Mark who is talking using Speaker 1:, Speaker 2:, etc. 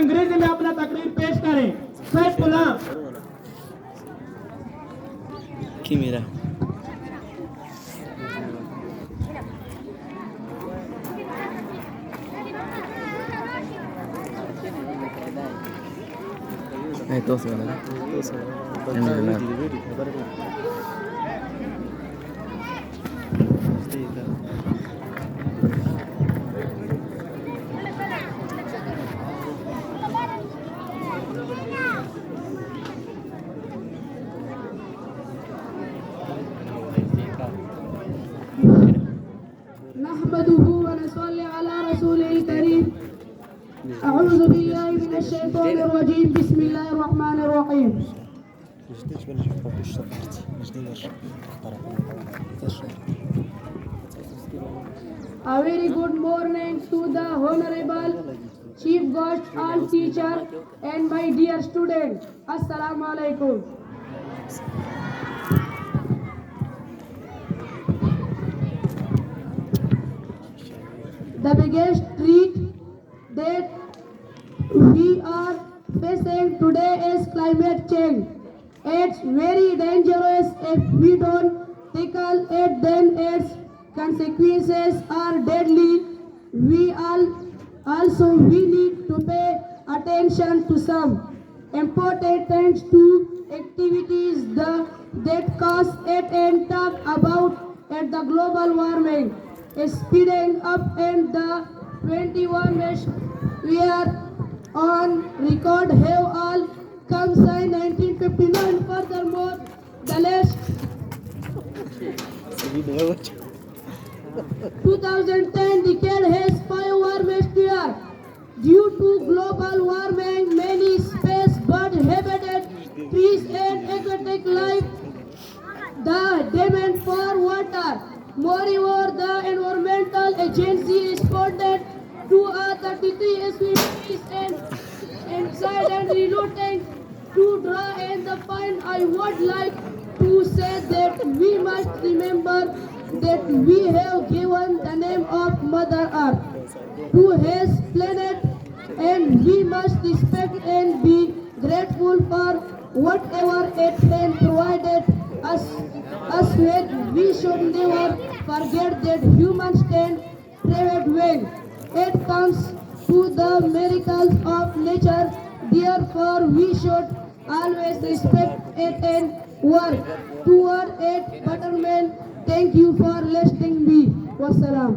Speaker 1: انگریزی میں اپنا تقریر پیش کریں. سید غلام.
Speaker 2: کی میرا
Speaker 3: نحمده ونصلي على رسوله الكريم. أعوذ بالله من الشيطان الرجيم. بسم الله الرحمن الرحيم. A very good morning to the Honorable Chief Guest, all teacher and my dear students. Assalamu alaikum. The biggest threat that we are facing today is climate change. It's very dangerous if we don't tackle it, then its consequences are deadly. We need to pay attention to some important things to activities that cause it and talk about it. The global warming is speeding up and the 21 we are on record have all come since 1959. Furthermore, the last 2010 decade has 5 warmest year. Due to global warming, many space bird habitat, trees and aquatic life, the demand for water. Moreover, the environmental agency responded to a 33 species inside and reloading to draw and the point. I would like to say that we must remember that we have given the name of Mother Earth to his planet, and we must respect and be grateful for whatever it has provided us with. We should never forget that humans stand private when it comes to the miracles of nature. Therefore, we should always respect it and work toward its betterment. Thank you for listening me. Wassalam.